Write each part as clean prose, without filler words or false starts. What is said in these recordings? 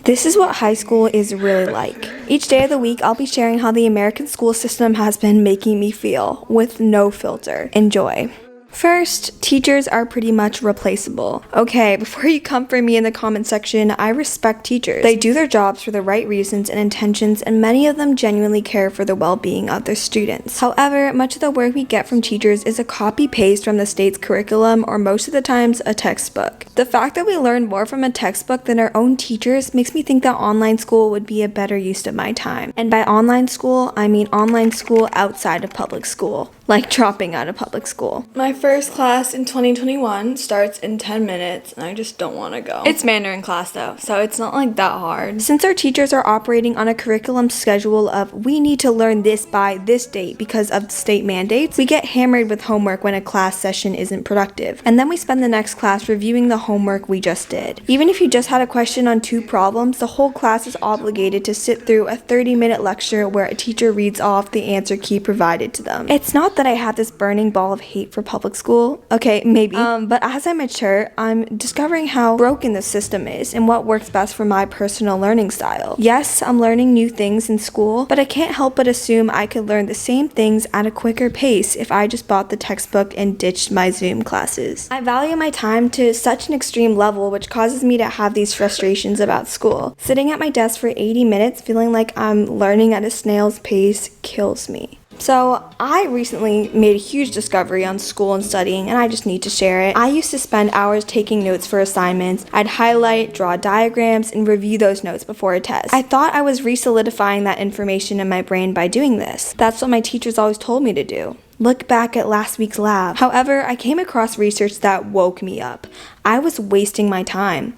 This is what high school is really like. Each day of the week, I'll be sharing how the American school system has been making me feel, with no filter. Enjoy. First, teachers are pretty much replaceable. Okay, before you come for me in the comment section, I respect teachers. They do their jobs for the right reasons and intentions, and many of them genuinely care for the well-being of their students. However, much of the work we get from teachers is a copy-paste from the state's curriculum, or most of the times, a textbook. The fact that we learn more from a textbook than our own teachers makes me think that online school would be a better use of my time. And by online school, I mean online school outside of public school, like dropping out of public school. My first class in 2021 starts in 10 minutes and I just don't want to go. It's Mandarin class though, so it's not like that hard. Since our teachers are operating on a curriculum schedule of we need to learn this by this date because of state mandates, we get hammered with homework when a class session isn't productive. And then we spend the next class reviewing the homework we just did. Even if you just had a question on 2 problems, the whole class is obligated to sit through a 30-minute lecture where a teacher reads off the answer key provided to them. It's not that I have this burning ball of hate for public school. Okay, maybe. But as I mature, I'm discovering how broken the system is and what works best for my personal learning style. Yes, I'm learning new things in school, but I can't help but assume I could learn the same things at a quicker pace if I just bought the textbook and ditched my Zoom classes. I value my time to such an extreme level, which causes me to have these frustrations about school. Sitting at my desk for 80 minutes feeling like I'm learning at a snail's pace kills me. So I recently made a huge discovery on school and studying, and I just need to share it. I used to spend hours taking notes for assignments. I'd highlight, draw diagrams, and review those notes before a test. I thought I was re-solidifying that information in my brain by doing this. That's what my teachers always told me to do. Look back at last week's lab. However, I came across research that woke me up. I was wasting my time.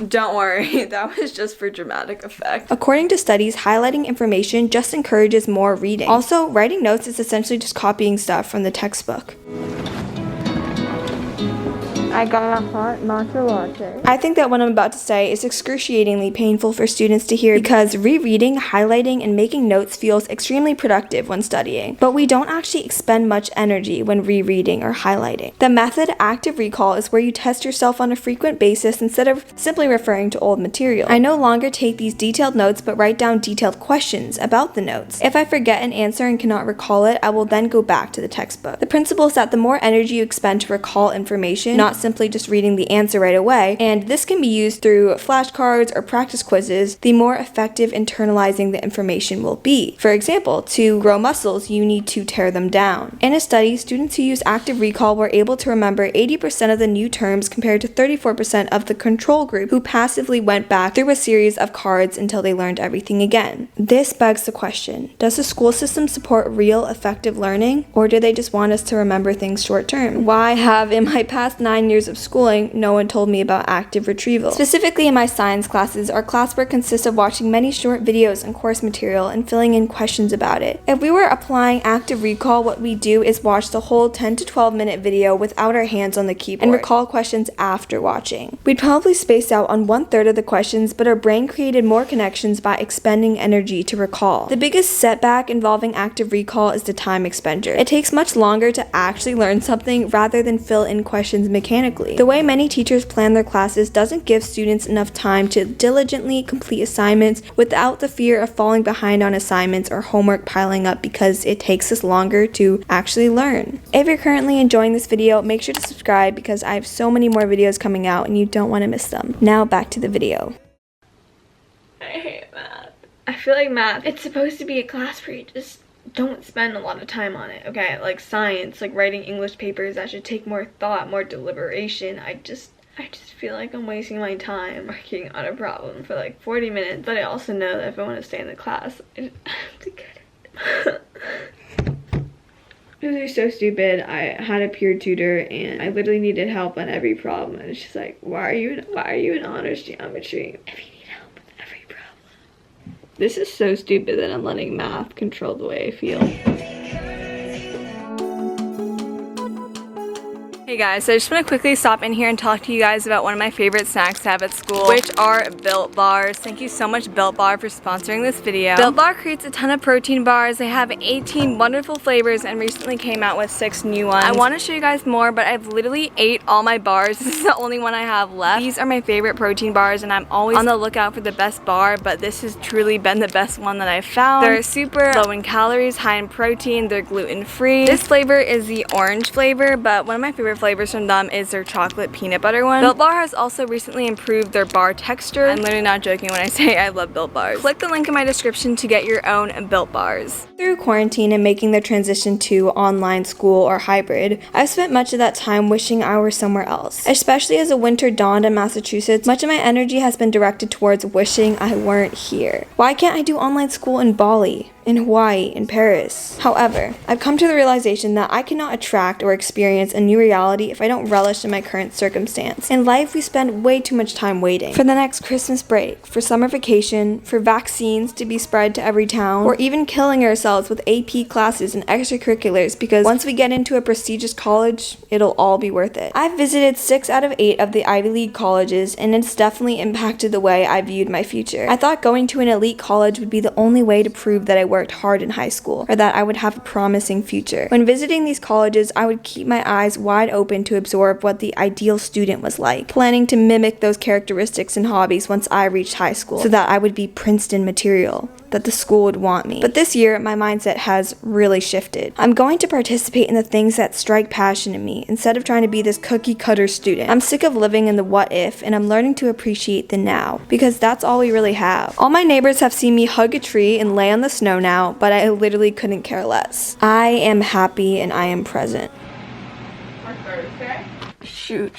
Don't worry, that was just for dramatic effect. According to studies, highlighting information just encourages more reading. Also, writing notes is essentially just copying stuff from the textbook. I got a hot matcha latte. I think that what I'm about to say is excruciatingly painful for students to hear because rereading, highlighting, and making notes feels extremely productive when studying. But we don't actually expend much energy when rereading or highlighting. The method active recall is where you test yourself on a frequent basis instead of simply referring to old material. I no longer take these detailed notes but write down detailed questions about the notes. If I forget an answer and cannot recall it, I will then go back to the textbook. The principle is that the more energy you expend to recall information, not simply just reading the answer right away, and this can be used through flashcards or practice quizzes, the more effective internalizing the information will be. For example, to grow muscles, you need to tear them down. In a study, students who used active recall were able to remember 80% of the new terms compared to 34% of the control group who passively went back through a series of cards until they learned everything again. This begs the question, does the school system support real effective learning, or do they just want us to remember things short term? Why have, in my past 9 years of schooling, no one told me about active retrieval? Specifically in my science classes, our classwork consists of watching many short videos and course material and filling in questions about it. If we were applying active recall, what we do is watch the whole 10 to 12 minute video without our hands on the keyboard and recall questions after watching. We'd probably space out on 1/3 of the questions, but our brain created more connections by expending energy to recall. The biggest setback involving active recall is the time expenditure. It takes much longer to actually learn something rather than fill in questions mechanically. The way many teachers plan their classes doesn't give students enough time to diligently complete assignments without the fear of falling behind on assignments or homework piling up because it takes us longer to actually learn. If you're currently enjoying this video, make sure to subscribe because I have so many more videos coming out and you don't want to miss them. Now back to the video. I hate math. I feel like math, it's supposed to be a class where you just don't spend a lot of time on it, okay? Like science, like writing English papers, that should take more thought, more deliberation. I just feel like I'm wasting my time working on a problem for like 40 minutes. But I also know that if I want to stay in the class, I have to get it. It was so stupid. I had a peer tutor and I literally needed help on every problem. And she's like, why are you in honors geometry if you need help with every problem? This is so stupid that I'm letting math control the way I feel. Hey Hey guys, so I just want to quickly stop in here and talk to you guys about one of my favorite snacks to have at school, which are Built Bars. Thank you so much, Built Bar, for sponsoring this video. Built Bar creates a ton of protein bars. They have 18 wonderful flavors and recently came out with 6 new ones. I want to show you guys more, but I've literally ate all my bars. This is the only one I have left. These are my favorite protein bars and I'm always on the lookout for the best bar, but this has truly been the best one that I've found. They're super low in calories, high in protein, they're gluten-free. This flavor is the orange flavor, but one of my favorite flavors from them is their chocolate peanut butter one. Built Bar has also recently improved their bar texture. I'm literally not joking when I say I love Built Bars. Click the link in my description to get your own Built Bars. Through quarantine and making the transition to online school or hybrid, I've spent much of that time wishing I were somewhere else. Especially as the winter dawned in Massachusetts, much of my energy has been directed towards wishing I weren't here. Why can't I do online school in Bali, in Hawaii, in Paris? However, I've come to the realization that I cannot attract or experience a new reality if I don't relish in my current circumstance. In life, we spend way too much time waiting for the next Christmas break, for summer vacation, for vaccines to be spread to every town, or even killing ourselves with AP classes and extracurriculars because once we get into a prestigious college, it'll all be worth it. I've visited 6 out of 8 of the Ivy League colleges, and it's definitely impacted the way I viewed my future. I thought going to an elite college would be the only way to prove that I worked hard in high school, or that I would have a promising future. When visiting these colleges, I would keep my eyes wide open to absorb what the ideal student was like, planning to mimic those characteristics and hobbies once I reached high school, so that I would be Princeton material, that the school would want me. But this year, my mindset has really shifted. I'm going to participate in the things that strike passion in me, instead of trying to be this cookie-cutter student. I'm sick of living in the what if, and I'm learning to appreciate the now, because that's all we really have. All my neighbors have seen me hug a tree and lay on the snow now, but I literally couldn't care less. I am happy and I am present. Our Thursday? Shoot.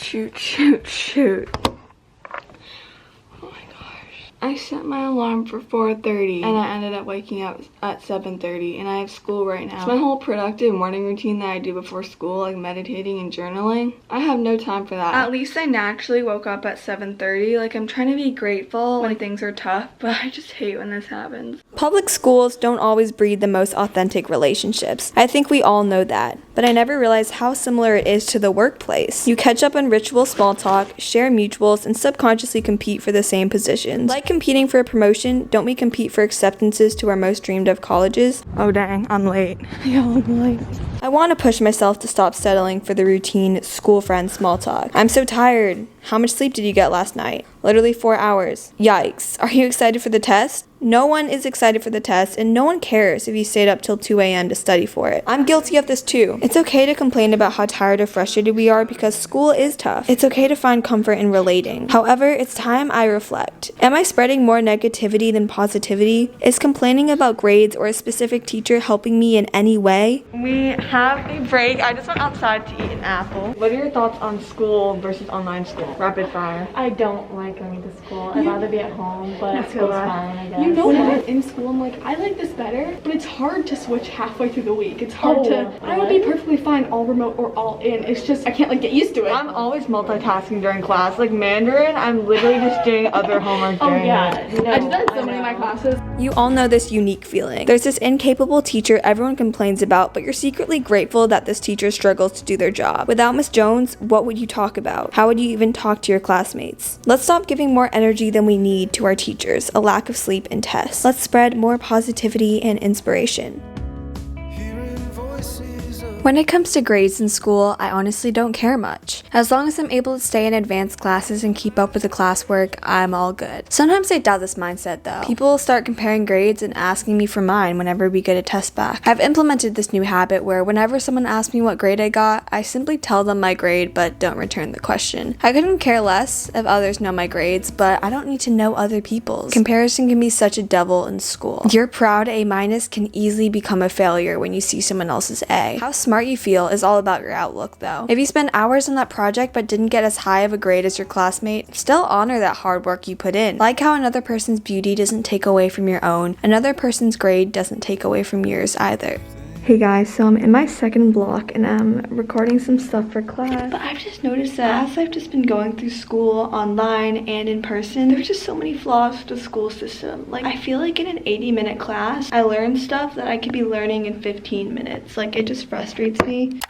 I set my alarm for 4:30 and I ended up waking up at 7:30 and I have school right now. It's my whole productive morning routine that I do before school, like meditating and journaling. I have no time for that. At least I naturally woke up at 7:30. Like, I'm trying to be grateful when things are tough, but I just hate when this happens. Public schools don't always breed the most authentic relationships. I think we all know that, but I never realized how similar it is to the workplace. You catch up on ritual small talk, share mutuals, and subconsciously compete for the same positions. Like competing for a promotion, don't we compete for acceptances to our most dreamed of colleges? Oh dang, I'm late. I'm late. I want to push myself to stop settling for the routine school friend small talk. I'm so tired. How much sleep did you get last night? Literally 4 hours. Yikes. Are you excited for the test? No one is excited for the test, and no one cares if you stayed up till 2 a.m. to study for it. I'm guilty of this too. It's okay to complain about how tired or frustrated we are because school is tough. It's okay to find comfort in relating. However, it's time I reflect. Am I spreading more negativity than positivity? Is complaining about grades or a specific teacher helping me in any way? We have a break. I just went outside to eat an apple. What are your thoughts on school versus online school? Rapid fire. I don't like going to school. I'd rather be at home, but school's fine, I guess. You know what? In school, I'm like, I like this better, but it's hard to switch halfway through the week. It's hard to. I would be perfectly fine all remote or all in. It's just I can't like get used to it. I'm always multitasking during class. Like Mandarin, I'm literally just doing other homework during it. I do that in so many of my classes. You all know this unique feeling. There's this incapable teacher everyone complains about, but you're secretly grateful that this teacher struggles to do their job. Without Miss Jones, what would you talk about? How would you even talk to your classmates? Let's stop giving more energy than we need to our teachers, a lack of sleep, and tests. Let's spread more positivity and inspiration. When it comes to grades in school, I honestly don't care much. As long as I'm able to stay in advanced classes and keep up with the classwork, I'm all good. Sometimes I doubt this mindset though. People will start comparing grades and asking me for mine whenever we get a test back. I've implemented this new habit where whenever someone asks me what grade I got, I simply tell them my grade but don't return the question. I couldn't care less if others know my grades, but I don't need to know other people's. Comparison can be such a devil in school. Your proud A- can easily become a failure when you see someone else's A. How smart you feel is all about your outlook though. If you spend hours on that project but didn't get as high of a grade as your classmate, still honor that hard work you put in. Like how another person's beauty doesn't take away from your own, another person's grade doesn't take away from yours either. Hey guys, so I'm in my second block and I'm recording some stuff for class, but I've just noticed that as I've just been going through school online and in person, there's just so many flaws to the school system. Like, I feel like in an 80-minute class, I learn stuff that I could be learning in 15 minutes. Like, it just frustrates me.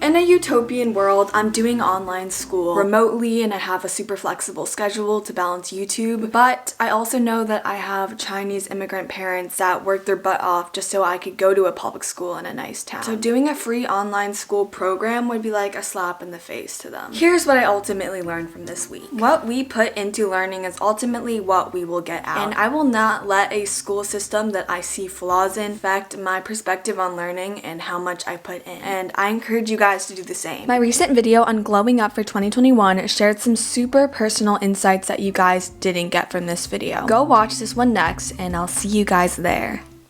In a utopian world, I'm doing online school remotely and I have a super flexible schedule to balance YouTube, but I also know that I have Chinese immigrant parents that work their butt off just so I could go to a public school in a nice town. So doing a free online school program would be like a slap in the face to them. Here's what I ultimately learned from this week. What we put into learning is ultimately what we will get out. And I will not let a school system that I see flaws in affect my perspective on learning and how much I put in. And I encourage you guys to do the same. My recent video on glowing up for 2021 shared some super personal insights that you guys didn't get from this video. Go watch this one next and I'll see you guys there.